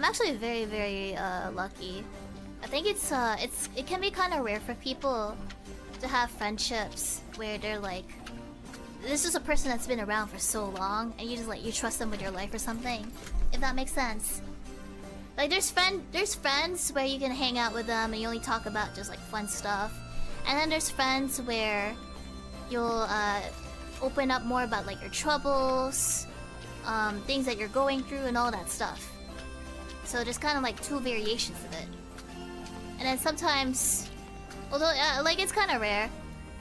I'm actually very, very lucky. I think it can be kind of rare for people to have friendships where they're like, this is a person that's been around for so long, and you just like you trust them with your life or something, if that makes sense. Like there's friends where you can hang out with them and you only talk about just like fun stuff, and then there's friends where you'll open up more about like your troubles, things that you're going through and all that stuff. So there's kind of like two variations of it. And then sometimes, although like it's kind of rare,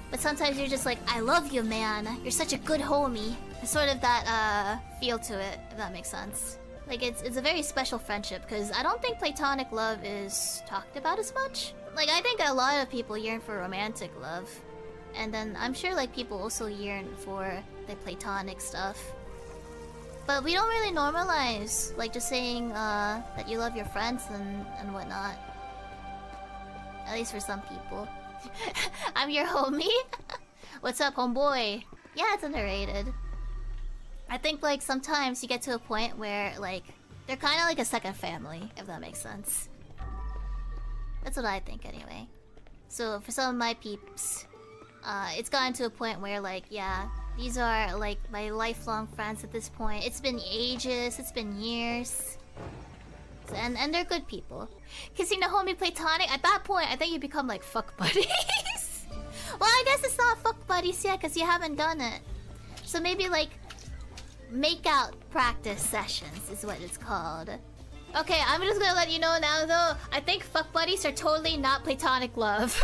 but sometimes you're just like, I love you, man. You're such a good homie. It's sort of that feel to it, if that makes sense. Like it's a very special friendship because I don't think platonic love is talked about as much. Like I think a lot of people yearn for romantic love, and then I'm sure like people also yearn for the platonic stuff. But we don't really normalize like just saying that you love your friends and whatnot. At least for some people. I'm your homie. What's up, homeboy? Yeah, it's underrated. I think like sometimes you get to a point where like they're kind of like a second family, if that makes sense. That's what I think anyway. So for some of my peeps, it's gotten to a point where like, yeah, these are like my lifelong friends at this point. It's been ages, it's been years. And they're good people. Kissing the homie platonic, at that point I think you become like fuck buddies. Well, I guess it's not fuck buddies yet because you haven't done it. So maybe like make out practice sessions is what it's called. Okay, I'm just gonna let you know now though, I think fuck buddies are totally not platonic love.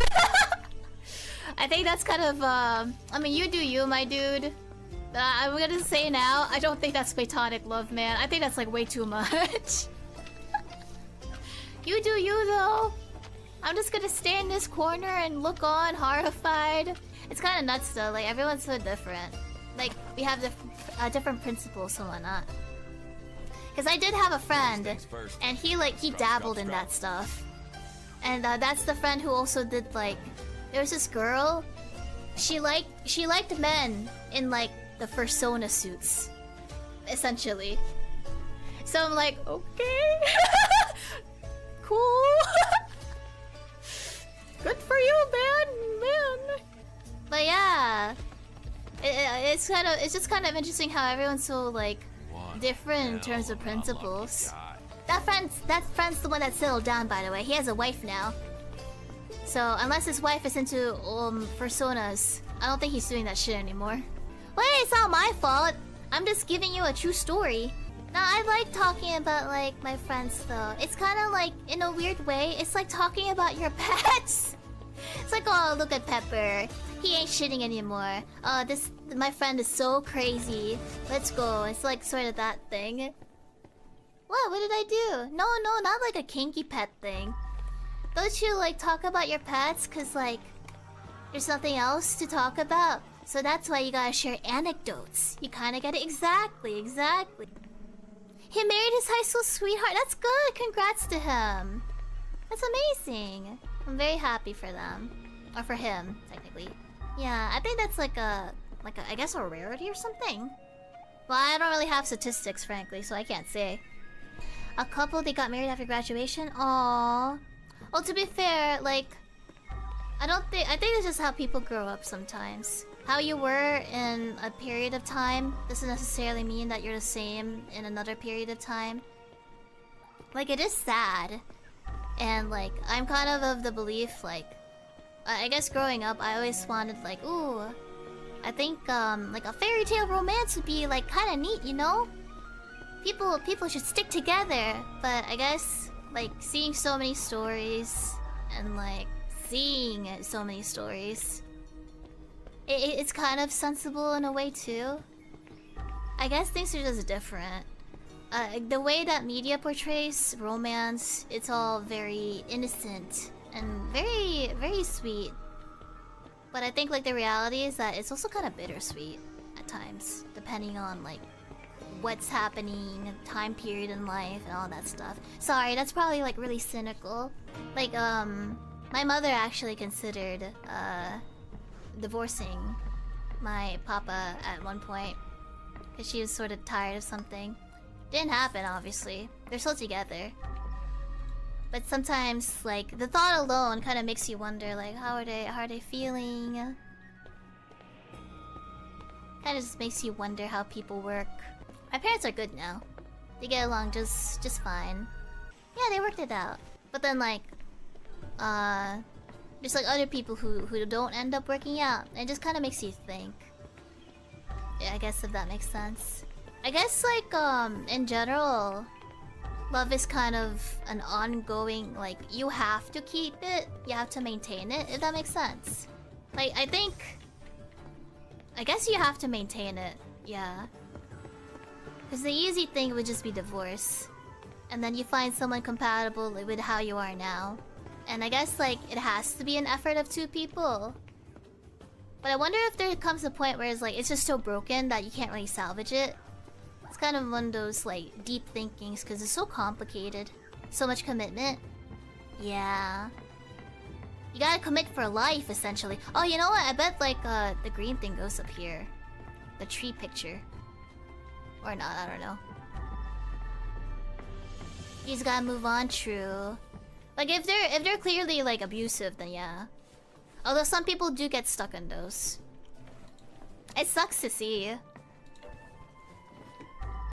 I think that's kind of I mean, you do you, my dude. I'm gonna say now, I don't think that's platonic love, man. I think that's like way too much. You do you though. I'm just gonna stay in this corner and look on horrified. It's kind of nuts though, like everyone's so different. Like we have different principles and whatnot. Cause I did have a friend, and he dabbled in that stuff. And that's the friend who also did like, there was this girl. She liked men in like the fursona suits, essentially. So I'm like, okay, cool. Good for you, man. But yeah, it's just kind of interesting how everyone's so like different in terms of principles. That friend's the one that settled down, by the way. He has a wife now. So unless his wife is into personas, I don't think he's doing that shit anymore. Wait, it's not my fault. I'm just giving you a true story. No, I like talking about like my friends though. It's kind of like, in a weird way, it's like talking about your pets. It's like, oh, look at Pepper. He ain't shitting anymore. Oh, my friend is so crazy. Let's go. It's like sort of that thing. What did I do? No, not like a kinky pet thing. Don't you like talk about your pets? Cause like, there's nothing else to talk about. So that's why you gotta share anecdotes. You kinda get it. Exactly. He married his high school sweetheart. That's good. Congrats to him. That's amazing. I'm very happy for them. Or for him, technically. Yeah, I think that's like a I guess a rarity or something. Well, I don't really have statistics, frankly, so I can't say. A couple, they got married after graduation. Aww. Well, to be fair, like, I think it's just how people grow up sometimes. How you were in a period of time doesn't necessarily mean that you're the same in another period of time. Like, it is sad. And, like, I'm kind of the belief, like, I guess growing up, I always wanted, like, ooh, I think, like, a fairy tale romance would be, like, kind of neat, you know? People should stick together. But I guess, like, seeing so many stories and, like, seeing so many stories, it's kind of sensible in a way, too. I guess things are just different. The way that media portrays romance, it's all very innocent and very, very sweet. But I think like the reality is that it's also kind of bittersweet at times, depending on like what's happening, time period in life, and all that stuff. Sorry, that's probably like really cynical. Like my mother actually considered divorcing my papa at one point because she was sort of tired of something. Didn't happen, obviously. They're still together. But sometimes, like, the thought alone kind of makes you wonder, like, how are they feeling? Kind of just makes you wonder how people work. My parents are good now. They get along just fine. Yeah, they worked it out. But then, like, there's like other people who don't end up working out. It just kind of makes you think. Yeah, I guess if that makes sense. I guess like in general, love is kind of an ongoing, like, you have to keep it, you have to maintain it, if that makes sense. Like, I guess you have to maintain it, yeah. Because the easy thing would just be divorce. And then you find someone compatible with how you are now. And I guess, like, it has to be an effort of two people. But I wonder if there comes a point where it's like, it's just so broken that you can't really salvage it. It's kind of one of those, like, deep thinkings because it's so complicated. So much commitment. Yeah. You gotta commit for life, essentially. Oh, you know what? I bet, like, the green thing goes up here. The tree picture. Or not, I don't know. You just gotta move on, true. Like, if they're clearly, like, abusive, then yeah. Although some people do get stuck in those. It sucks to see.